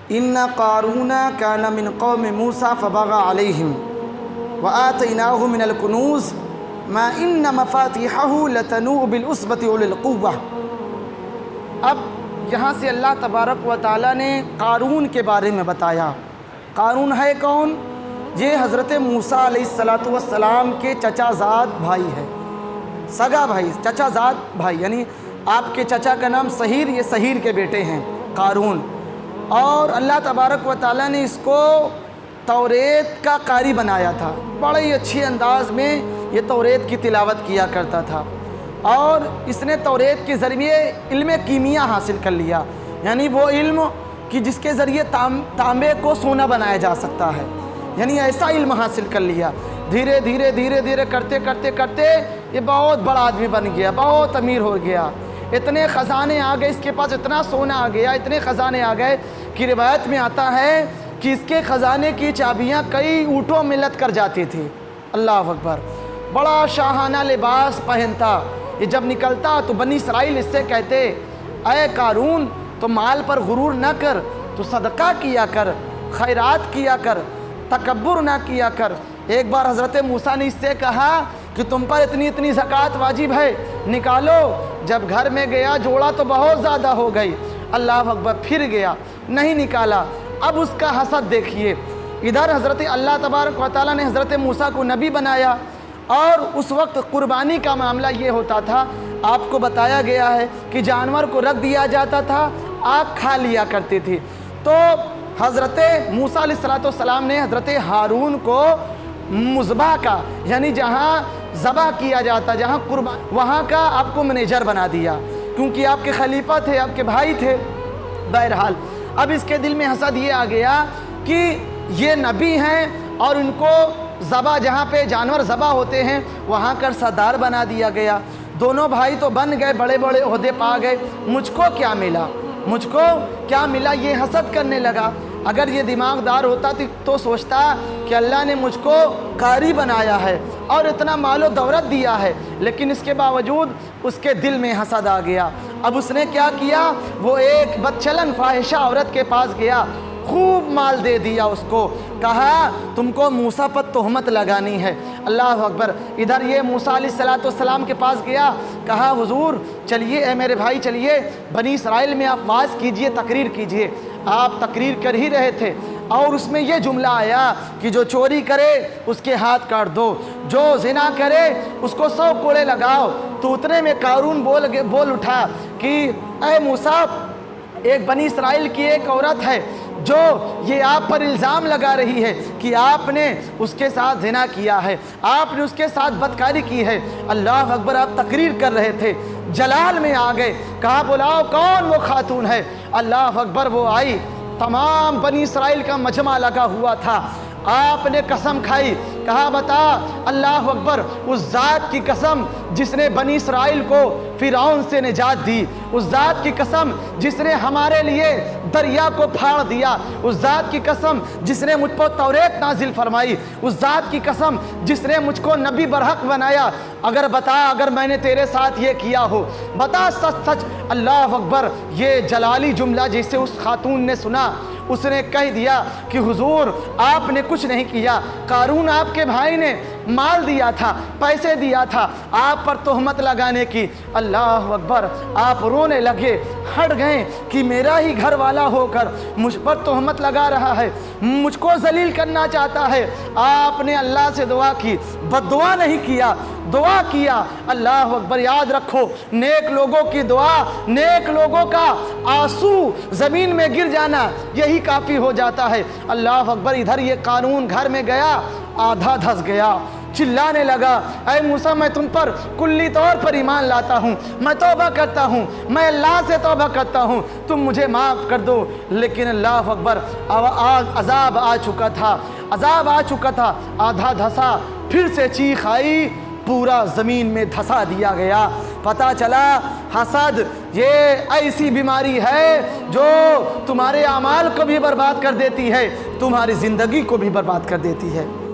इन्ना कारूना काना मिन कौम मूसा फबगा अलैहिम व आतैनाहु मिनल कुनूज़ मा इन्न मफातिहहु लतनूउ बिल उस्बति उलिल कुव्वा। अब यहाँ से अल्लाह तबारक व तआला ने कारून के बारे में बताया। कारून है कौन? ये हज़रत मूसा अलैहिस्सलातु वस्सलाम के चचाज़ाद भाई है, सगा भाई, चचाज़ाद भाई, यानी आपके चचा का नाम सहीर, ये सहीर के बेटे हैं कारून। और अल्लाह तबारक व तआला ने इसको तौरेत का कारी बनाया था। बड़े ही अच्छे अंदाज में ये तौरेत की तिलावत किया करता था और इसने तौरेत के ज़रिए इल्म कीमिया हासिल कर लिया, यानी वो इल्म कि जिसके ज़रिए तांबे को सोना बनाया जा सकता है, यानी ऐसा इल्म हासिल कर लिया। धीरे धीरे धीरे धीरे करते करते करते ये बहुत बड़ा आदमी बन गया, बहुत अमीर हो गया। इतने ख़जाने आ गए इसके पास, इतना सोना आ गया, इतने ख़जाने आ गए कि रिवायत में आता है कि इसके ख़जाने की चाबियाँ कई ऊँटों में लद कर जाती थी। अल्लाह अकबर। बड़ा शाहाना लिबास पहनता, ये जब निकलता तो बनी इसराइल इससे कहते, ऐ कारून तो माल पर गुरूर न कर, तो सदका किया कर, खैरात किया कर, तकब्बुर ना किया कर। एक बार हज़रत मूसा ने इससे कहा कि तुम पर इतनी इतनी ज़कात वाजिब है, निकालो। जब घर में गया जोड़ा तो बहुत ज़्यादा हो गई। अल्लाह अकबर, फिर गया, नहीं निकाला। अब उसका हसद देखिए। इधर हज़रत अल्लाह तबारक व तआला ने हज़रत मूसा को नबी बनाया और उस वक्त कुर्बानी का मामला ये होता था, आपको बताया गया है कि जानवर को रख दिया जाता था, आग खा लिया करती थी। तो हज़रत मूसा अलैहिस्सलाम ने हज़रत हारून को मुज़बा का, यानी जहाँ ज़बा किया जाता, जहाँ कुर्बान, वहाँ का आपको मैनेजर बना दिया, क्योंकि आपके खलीफा थे, आपके भाई थे। बहरहाल अब इसके दिल में हसद ये आ गया कि ये नबी हैं और इनको ज़बा, जहाँ पे जानवर ज़बा होते हैं वहाँ का सरदार बना दिया गया। दोनों भाई तो बन गए, बड़े बड़े ओहदे पा गए, मुझको क्या मिला, मुझको क्या मिला, ये हसद करने लगा। अगर ये दिमागदार होता तो सोचता कि अल्लाह ने मुझको कारी बनाया है और इतना मालो दौलत दिया है, लेकिन इसके बावजूद उसके दिल में हसद आ गया। अब उसने क्या किया, वो एक बदचलन फाहिशा औरत के पास गया, खूब माल दे दिया उसको, कहा तुमको मूसा पर तोहमत लगानी है। अल्लाह अकबर। इधर ये मूसा अलैहिस्सलाम के पास गया, कहा हुजूर चलिए, ए मेरे भाई चलिए, बनी इसराइल में आप वाज़ कीजिए, तकरीर कीजिए। आप तकरीर कर ही रहे थे और उसमें ये जुमला आया कि जो चोरी करे उसके हाथ काट दो, जो ज़िना करे उसको 100 कोड़े लगाओ। तो उतने में कारून बोल उठा कि ए मूसा, एक बनी इसराइल की एक औरत है जो ये आप पर इल्ज़ाम लगा रही है कि आपने उसके साथ ज़िना किया है, आपने उसके साथ बदकारी की है। अल्लाह अकबर। आप तकरीर कर रहे थे, जलाल में आ गए, कहा बुलाओ कौन वो खातून है। अल्लाह अकबर। वो आई, तमाम बनी इसराइल का मजमा लगा हुआ था। आपने कसम खाई, कहा बता, अल्लाह अकबर, उस ज़ात की कसम जिसने बनी इसराइल को फ़िरौन से निजात दी, उस ज़ात की कसम जिसने हमारे लिए दरिया को फाड़ दिया, उस ज़ात की कसम जिसने मुझ पर तौरेत नाजिल फरमाई, उस ज़ात की कसम जिसने मुझको नबी बरहक बनाया, अगर बता, अगर मैंने तेरे साथ ये किया हो, बता सच सच। अल्लाह अकबर। ये जलाली जुमला जिसे उस खातून ने सुना, उसने कह दिया कि हुजूर आपने कुछ नहीं किया, कारून आपके भाई ने माल दिया था, पैसे दिया था आप पर तोहमत लगाने की। अल्लाह अकबर। आप रोने लगे, हट गए कि मेरा ही घर वाला होकर मुझ पर तोहमत लगा रहा है, मुझको जलील करना चाहता है। आपने अल्लाह से दुआ की, बद्दुआ नहीं किया, दुआ किया। अल्लाह अकबर। याद रखो, नेक लोगों की दुआ, नेक लोगों का आंसू ज़मीन में गिर जाना, यही काफ़ी हो जाता है। अल्लाह अकबर। इधर ये कानून घर में गया, आधा धस गया, चिल्लाने लगा, ऐ मूसा मैं तुम पर कुल्ली तौर पर ईमान लाता हूँ, मैं तौबा करता हूँ, मैं अल्लाह से तौबा करता हूँ, तुम मुझे माफ़ कर दो। लेकिन अल्लाह अकबर, अज़ाब आ चुका था, अज़ाब आ चुका था, आधा धसा, फिर से चीख आई, पूरा ज़मीन में धसा दिया गया। पता चला हसद ये ऐसी बीमारी है जो तुम्हारे अमाल को भी बर्बाद कर देती है, तुम्हारी ज़िंदगी को भी बर्बाद कर देती है।